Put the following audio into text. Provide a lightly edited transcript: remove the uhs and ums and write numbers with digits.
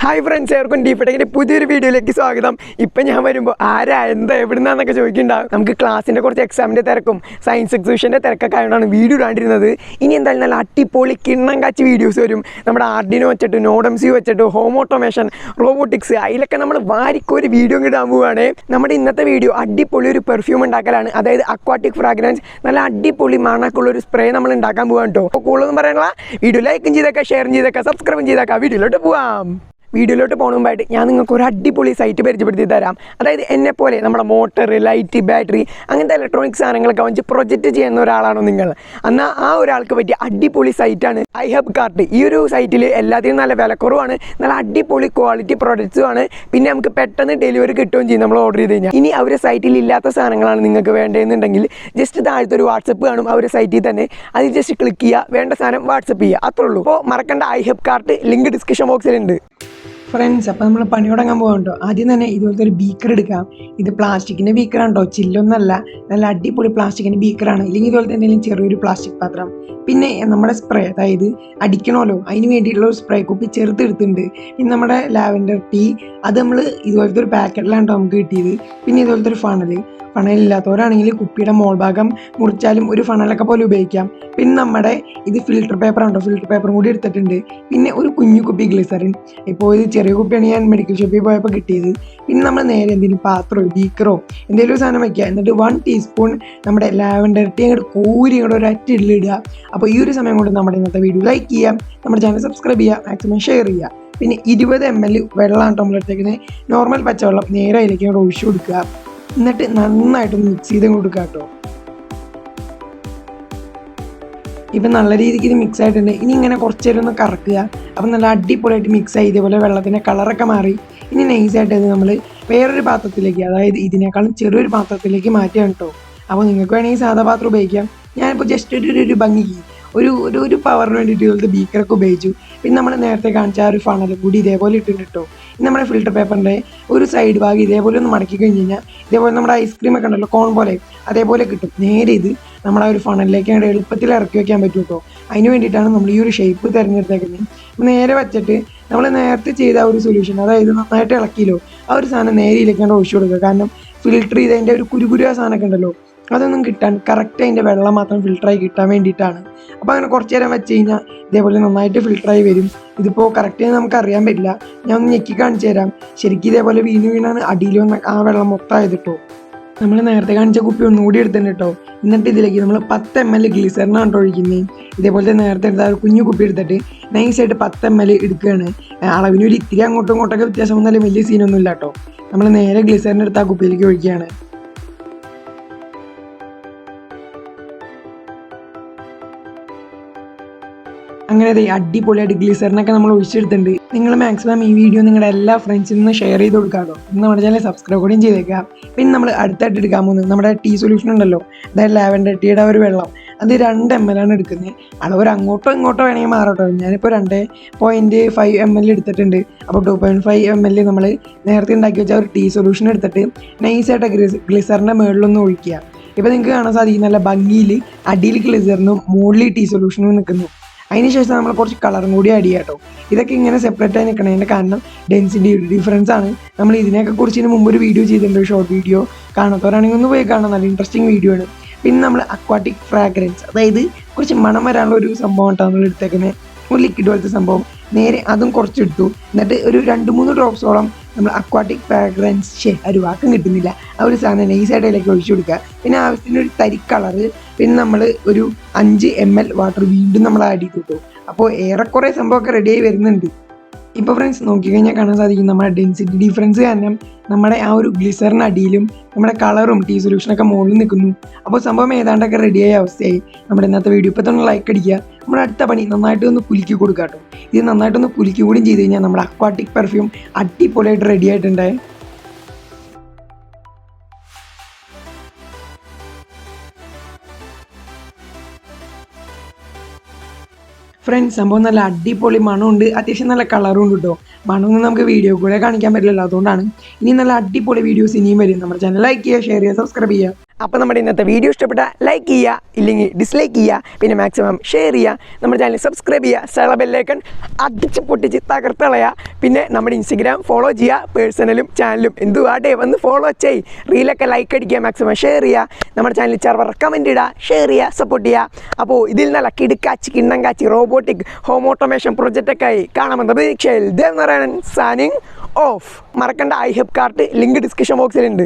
Hi friends, ഏവർക്കും ഡീപെടെക്കിൻ്റെ പുതിയൊരു വീഡിയോയിലേക്ക് സ്വാഗതം. ഇപ്പം ഞാൻ വരുമ്പോൾ ആരാ എന്താ എവിടുന്നാന്നൊക്കെ ചോദിക്കുന്നുണ്ടാവും. നമുക്ക് ക്ലാസ്സിൻ്റെ കുറച്ച് എക്സാമിൻ്റെ തിരക്കും സയൻസ് എക്സിബിഷൻ്റെ തിരക്കൊക്കെ ആയതുകൊണ്ടാണ് വീഡിയോ ഇടാണ്ടിരുന്നത്. ഇനി എന്തായാലും നല്ല അടിപൊളി കിണ്ണം കാച്ചി വീഡിയോസ് വരും. നമ്മുടെ ആർഡിനോ വെച്ചിട്ട് നോഡംസി വെച്ചിട്ട് ഹോം ഓട്ടോമേഷൻ റോബോട്ടിക്സ് അതിലൊക്കെ നമ്മൾ വാരിക്കൊരു വീഡിയോ ഇടാൻ പോവുകയാണ്. നമ്മുടെ ഇന്നത്തെ വീഡിയോ അടിപൊളി ഒരു പെർഫ്യൂം ഉണ്ടാക്കലാണ്. അതായത് അക്വാട്ടിക് ഫ്രാഗ്രൻസ്, നല്ല അടിപൊളി മണക്കുള്ളൊരു സ്പ്രേ നമ്മൾ ഉണ്ടാക്കാൻ പോകാൻ കേട്ടോ. അപ്പോൾ കൂടുതലൊന്നും പറയാനുള്ള വീഡിയോ ലൈക്കും ചെയ്തേക്കാം, ഷെയറും ചെയ്തേക്കാം, സബ്സ്ക്രൈബും ചെയ്തേക്കാം. വീഡിയോയിലോട്ട് പോവാം. വീഡിയോയിലോട്ട് പോകുമ്പോഴായിട്ട് ഞാൻ നിങ്ങൾക്ക് ഒരു അടിപൊളി സൈറ്റ് പരിചയപ്പെടുത്തി തരാം. അതായത് എന്നെപ്പോലെ നമ്മുടെ മോട്ടർ, ലൈറ്റ്, ബാറ്ററി അങ്ങനത്തെ ഇലക്ട്രോണിക് സാധനങ്ങളൊക്കെ വെച്ച് പ്രൊജക്റ്റ് ചെയ്യുന്ന ഒരാളാണോ നിങ്ങൾ? എന്നാൽ ആ ഒരാൾക്ക് പറ്റിയ അടിപൊളി സൈറ്റാണ് 𝙬𝙘𝙘. ഈ ഒരു സൈറ്റിൽ എല്ലാത്തിനും നല്ല വിലക്കുറവാണ്, നല്ല അടിപൊളി ക്വാളിറ്റി പ്രൊഡക്ട്സുമാണ്. പിന്നെ നമുക്ക് പെട്ടെന്ന് ഡെലിവറി കിട്ടുകയും ചെയ്യും നമ്മൾ ഓർഡർ ചെയ്ത് കഴിഞ്ഞാൽ. ഇനി അവരുടെ സൈറ്റിൽ ഇല്ലാത്ത സാധനങ്ങളാണ് നിങ്ങൾക്ക് വേണ്ടതെന്നുണ്ടെങ്കിൽ ജസ്റ്റ് താഴത്തെ ഒരു വാട്സപ്പ് കാണും അവരുടെ സൈറ്റിൽ തന്നെ, അതിൽ ജസ്റ്റ് ക്ലിക്ക് ചെയ്യുക, വേണ്ട സാധനം വാട്സപ്പ് ചെയ്യുക, അത്രേ ഉള്ളൂ. അപ്പോൾ മറക്കേണ്ട 𝙬𝙘𝙘, ലിങ്ക് ഡിസ്ക്രിപ്ഷൻ ബോക്സിലുണ്ട്. ഫ്രണ്ട്സ്, അപ്പോൾ നമ്മൾ പണി തുടങ്ങാൻ പോകാം കേട്ടോ. ആദ്യം തന്നെ ഇതുപോലത്തെ ഒരു ബീക്കർ എടുക്കാം. ഇത് പ്ലാസ്റ്റിക്കിൻ്റെ ബീക്കറാണ് കേട്ടോ, ചില്ലൊന്നല്ല, നല്ല അടിപൊളി പ്ലാസ്റ്റിക്കിൻ്റെ ബീക്കറാണ്. ഇല്ലെങ്കിൽ ഇതുപോലത്തെ എന്തെങ്കിലും ചെറിയൊരു പ്ലാസ്റ്റിക് പാത്രം. പിന്നെ നമ്മുടെ സ്പ്രേ, അതായത് അടിക്കണമല്ലോ അതിന് വേണ്ടിയിട്ടുള്ള ഒരു സ്പ്രേ കുപ്പി ചെറുത്തെടുത്തിട്ടുണ്ട്. പിന്നെ നമ്മുടെ ലാവൻഡർ ടീ, അത് നമ്മൾ ഇതുപോലത്തെ ഒരു പാക്കറ്റിലാണ് കേട്ടോ നമുക്ക് കിട്ടിയത്. പിന്നെ ഇതുപോലത്തെ ഒരു ഫണലില്ലാത്തവരാണെങ്കിൽ കുപ്പിയുടെ മോൾ ഭാഗം മുറിച്ചാലും ഒരു ഫണലൊക്കെ പോലെ ഉപയോഗിക്കാം. പിന്നെ നമ്മുടെ ഇത് ഫിൽറ്റർ പേപ്പറാണ്, ഫിൽറ്റർ പേപ്പറും കൂടി എടുത്തിട്ടുണ്ട്. പിന്നെ ഒരു കുഞ്ഞു കുപ്പി ഗ്ലിസറിൻ. ഇപ്പോൾ ഇത് ചെറിയ കുപ്പിയാണ് ഞാൻ മെഡിക്കൽ ഷോപ്പിൽ പോയപ്പോൾ കിട്ടിയത്. പിന്നെ നമ്മൾ നേരെ എന്തെങ്കിലും പാത്രമോ ബീക്കറോ എന്തെങ്കിലും ഒരു സാധനം വയ്ക്കുക. എന്നിട്ട് 1 ടീസ്പൂൺ നമ്മുടെ ലാവൻഡർ ടീ അങ്ങോട്ട് കോരി അങ്ങോട്ട് ഒരു ഒറ്റ ഇടുക. അപ്പോൾ ഈ ഒരു സമയം കൊണ്ട് നമ്മുടെ ഇന്നത്തെ വീഡിയോ ലൈക്ക് ചെയ്യാം, നമ്മുടെ ചാനൽ സബ്സ്ക്രൈബ് ചെയ്യുക, മാക്സിമം ഷെയർ ചെയ്യുക. പിന്നെ 20 ml വെള്ളമാണ് നമ്മൾ എടുത്തേക്കുന്നത്, നോർമൽ പച്ചവെള്ളം. നേരെ അതിലേക്ക് അങ്ങോട്ട് ഒഴിച്ചു കൊടുക്കുക. എന്നിട്ട് നന്നായിട്ടൊന്ന് മിക്സ് ചെയ്ത് കൊടുക്കുക കേട്ടോ. ഇപ്പം നല്ല രീതിക്ക് ഇത് മിക്സ് ആയിട്ടുണ്ട്. ഇനി ഇങ്ങനെ കുറച്ച് നേരം ഒന്ന് കറക്കുക. അപ്പം നല്ല അടിപൊളിയായിട്ട് മിക്സ് ആയി ഇതേപോലെ വെള്ളത്തിൻ്റെ കളറൊക്കെ മാറി. ഇനി നൈസായിട്ട് ഇത് നമ്മൾ വേറൊരു പാത്രത്തിലേക്ക്, അതായത് ഇതിനേക്കാളും ചെറിയൊരു പാത്രത്തിലേക്ക് മാറ്റുകയാണ് കേട്ടോ. അപ്പോൾ നിങ്ങൾക്ക് വേണമെങ്കിൽ സാധാ പാത്രം ഉപയോഗിക്കാം. ഞാനിപ്പോൾ ജസ്റ്റ് ഒരു ഭംഗിക്ക് ഒരു പവറിന് വേണ്ടിയിട്ട് ഇതുപോലത്തെ ബീക്കറൊക്കെ ഉപയോഗിച്ചു. പിന്നെ നമ്മൾ നേരത്തെ കാണിച്ച ആ ഒരു ഫണലും കൂടി ഇതേപോലെ ഇട്ടിട്ടുണ്ട് കേട്ടോ. നമ്മുടെ ഫിൽറ്റർ പേപ്പറിൻ്റെ ഒരു സൈഡ് ഭാഗം ഇതേപോലെ ഒന്ന് മടക്കി കഴിഞ്ഞ് കഴിഞ്ഞാൽ ഇതേപോലെ നമ്മുടെ ഐസ്ക്രീമൊക്കെ ഉണ്ടല്ലോ കോൺ പോലെ, അതേപോലെ കിട്ടും. നേരെ ഇത് നമ്മുടെ ആ ഒരു ഫണലിലേക്ക് എളുപ്പത്തിൽ ഇറക്കി വയ്ക്കാൻ പറ്റും കേട്ടോ. അതിന് വേണ്ടിയിട്ടാണ് നമ്മൾ ഈ ഒരു ഷേപ്പ് തിരഞ്ഞെടുത്തേക്കുന്നത്. നേരെ വെച്ചിട്ട് നമ്മൾ നേരത്തെ ചെയ്ത ആ ഒരു സൊല്യൂഷൻ, അതായത് നന്നായിട്ട് ഇളക്കിയല്ലോ, ആ ഒരു സാധനം നേരെയിലേക്കാണ് ഒഴിച്ചു കൊടുക്കുക. കാരണം ഫിൽറ്റർ ചെയ്തതിൻ്റെ ഒരു കുരുകുരു ആ സാധനമൊക്കെ ഉണ്ടല്ലോ, അതൊന്നും കിട്ടാൻ കറക്റ്റ് അതിൻ്റെ വെള്ളം മാത്രം ഫിൽറ്ററായി കിട്ടാൻ വേണ്ടിയിട്ടാണ്. അപ്പോൾ അങ്ങനെ കുറച്ച് നേരം വെച്ച് കഴിഞ്ഞാൽ ഇതേപോലെ നന്നായിട്ട് ഫിൽറ്ററായി വരും. ഇതിപ്പോൾ കറക്റ്റ് നമുക്ക് അറിയാൻ പറ്റില്ല, ഞാൻ ഒന്ന് ഞെക്കി കാണിച്ചു തരാം. ശരിക്കും ഇതേപോലെ വീണാണ് അടിയിൽ വന്ന ആ വെള്ളം മൊത്തം ആയതിട്ടോ. നമ്മൾ നേരത്തെ കാണിച്ച കുപ്പി ഒന്നുകൂടി എടുത്തിട്ടുണ്ട് കേട്ടോ. എന്നിട്ട് ഇതിലേക്ക് നമ്മൾ 10 ml ഗ്ലിസറിനാണ് കേട്ടോ ഒഴിക്കുന്നത്. ഇതേപോലത്തെ നേരത്തെ എടുത്ത ഒരു കുഞ്ഞു കുപ്പി എടുത്തിട്ട് നൈസായിട്ട് 10 ml എടുക്കുകയാണ്. അളവിന് ഒരു ഇത്തിരി അങ്ങോട്ടും ഇങ്ങോട്ടൊക്കെ വ്യത്യാസം വന്നാലും വലിയ സീനൊന്നും ഇല്ല കേട്ടോ. നമ്മൾ നേരെ ഗ്ലിസറിനെടുത്ത് ആ കുപ്പിയിലേക്ക് ഒഴിക്കുകയാണ്. അങ്ങനെ അടിപൊളിയായിട്ട് ഗ്ലിസറിനൊക്കെ നമ്മൾ ഒഴിച്ചെടുത്തിട്ടുണ്ട്. നിങ്ങൾ മാക്സിമം ഈ വീഡിയോ നിങ്ങളുടെ എല്ലാ ഫ്രണ്ട്സിൽ നിന്ന് ഷെയർ ചെയ്ത് കൊടുക്കാമല്ലോ. ഇന്ന് നമ്മുടെ ചാനൽ സബ്സ്ക്രൈബ് കൂടിയും ചെയ്തേക്കാം. പിന്നെ നമ്മൾ അടുത്തായിട്ട് എടുക്കാൻ പോകുന്നത് നമ്മുടെ ടീ സൊല്യൂഷൻ ഉണ്ടല്ലോ, അതായത് ലാവൻഡർ ടീയുടെ ഒരു വെള്ളം, അത് 2 ml ആണ് എടുക്കുന്നത്. അളവ് അങ്ങോട്ടോ ഇങ്ങോട്ടോ വേണമെങ്കിൽ മാറട്ടോ. ഞാനിപ്പോൾ 2.5 ml എടുത്തിട്ടുണ്ട്. അപ്പോൾ 2.5 ml നമ്മൾ നേരത്തെ ഉണ്ടാക്കി വെച്ച ഒരു ടീ സൊല്യൂഷൻ എടുത്തിട്ട് നൈസായിട്ട് ഗ്ലിസറിൻ്റെ മുകളിലൊന്ന് ഒഴിക്കുക. ഇപ്പോൾ നിങ്ങൾക്ക് കാണാൻ സാധിക്കും നല്ല ഭംഗിയിൽ അടിയിൽ ഗ്ലിസറിനും മുകളിൽ ടീ സൊല്യൂഷനും നിൽക്കുന്നു. അതിനുശേഷം നമ്മൾ കുറച്ച് കളറും കൂടി ആഡ് ചെയ്യാം കേട്ടോ. ഇതൊക്കെ ഇങ്ങനെ സെപ്പറേറ്റ് ആയി നിൽക്കണതിൻ്റെ കാരണം ഡെൻസിറ്റി ഡിഫറൻസ് ആണ്. നമ്മൾ ഇതിനെയൊക്കെ കുറിച്ച് ഇതിന് മുമ്പ് ഒരു വീഡിയോ ചെയ്തിട്ടുണ്ട്, ഷോർട്ട് വീഡിയോ. കാണാത്തവരാണെങ്കിൽ ഒന്ന് പോയി കാണാം, നല്ല ഇൻട്രസ്റ്റിംഗ് വീഡിയോ ആണ്. പിന്നെ നമ്മൾ അക്വാട്ടിക് ഫ്രാഗ്രൻസ്, അതായത് കുറച്ച് മണം വരാനുള്ള ഒരു സംഭവം കേട്ടോ നമ്മൾ എടുത്തേക്കുന്നത്, ഒരു ലിക്വിഡ് പോലത്തെ സംഭവം. നേരെ അതും കുറച്ചെടുത്തു. എന്നിട്ട് ഒരു 2-3 ഡ്രോപ്സോളം നമ്മൾ അക്വാട്ടിക് ഫ്രാഗ്രൻസ്, ഒരു വാക്കും കിട്ടുന്നില്ല, ആ ഒരു സാധനം നൈസായിട്ട് അതിലേക്ക് ഒഴിച്ചു കൊടുക്കുക. പിന്നെ ആവശ്യത്തിന് ഒരു തരി കളറ്, പിന്നെ നമ്മൾ ഒരു 5 ml വാട്ടർ വീണ്ടും നമ്മൾ ആഡ് ചെയ്തു കിട്ടും. അപ്പോൾ ഏറെക്കുറെ സംഭവമൊക്കെ റെഡിയായി വരുന്നുണ്ട്. ഇപ്പോൾ ഫ്രണ്ട്സ് നോക്കിക്കഴിഞ്ഞാൽ കാണാൻ സാധിക്കും നമ്മുടെ ഡെൻസിറ്റി ഡിഫറൻസ് കാരണം നമ്മുടെ ആ ഒരു ഗ്ലിസറിന് അടിയിലും നമ്മുടെ കളറും ടീ സൊല്യൂഷനൊക്കെ മുകളിൽ നിൽക്കുന്നു. അപ്പോൾ സംഭവം ഏതാണ്ടൊക്കെ റെഡിയായ അവസ്ഥയായി. നമ്മുടെ ഇന്നത്തെ വീഡിയോ ഇപ്പോൾ തന്നെ ലൈക്ക് അടിക്കുക. നമ്മുടെ അടുത്ത പണി നന്നായിട്ട് ഒന്ന് കുലുക്കി കൊടുക്കുക കേട്ടോ. ഇത് നന്നായിട്ടൊന്ന് കുലുക്കി കൂടി ചെയ്ത് കഴിഞ്ഞാൽ നമ്മുടെ അക്വാട്ടിക് പെർഫ്യൂം അടിപൊളിയായിട്ട് റെഡി ആയിട്ടുണ്ടേ. ഫ്രണ്ട്സ്, സംഭവം നല്ല അടിപൊളി മണമുണ്ട്, അത്യാവശ്യം നല്ല കളറും ഉണ്ട് കേട്ടോ. മണമൊന്നും നമുക്ക് വീഡിയോ കൂടെ കാണിക്കാൻ പറ്റില്ലല്ലോ, അതുകൊണ്ടാണ്. ഇനി നല്ല അടിപൊളി വീഡിയോസ് ഇനിയും വരും. നമ്മുടെ ചാനൽ ലൈക്ക് ചെയ്യുക, ഷെയർ ചെയ്യുക, സബ്സ്ക്രൈബ് ചെയ്യുക. അപ്പോൾ നമ്മുടെ ഇന്നത്തെ വീഡിയോ ഇഷ്ടപ്പെട്ട ലൈക്ക് ചെയ്യുക, ഇല്ലെങ്കിൽ ഡിസ്ലൈക്ക് ചെയ്യുക, പിന്നെ മാക്സിമം ഷെയർ ചെയ്യുക, നമ്മുടെ ചാനൽ സബ്സ്ക്രൈബ് ചെയ്യുക, സൈഡ് ബെല്ലൈക്കൺ അടിച്ച് പൊട്ടിച്ച് തകർത്തളയുക. പിന്നെ നമ്മുടെ ഇൻസ്റ്റഗ്രാം ഫോളോ ചെയ്യുക, പേഴ്സണലും ചാനലും എന്തുവാട്ടെ വന്ന് ഫോളോ ചെയ്യ്. റീലൊക്കെ ലൈക്ക് അടിക്കുക, മാക്സിമം ഷെയർ ചെയ്യുക, നമ്മുടെ ചാനലിൽ ചെറുവർ കമൻറ്റ് ഇടുക, ഷെയർ ചെയ്യുക, സപ്പോർട്ട് ചെയ്യുക. അപ്പോൾ ഇതിൽ നല്ല കിടുക്കാച്ചി കിണ്ണം കാച്ചി റോബോട്ടിക് ഹോം ഓട്ടോമേഷൻ പ്രൊജക്റ്റൊക്കെ ആയി കാണാമെന്ന പ്രതീക്ഷയിൽ ദേവനാരായണൻ സൈനിങ് ഓഫ്. മറക്കണ്ട ഐ ഹെബ് കാർട്ട് ലിങ്ക് ഡിസ്ക്രിപ്ഷൻ ബോക്സിലുണ്ട്.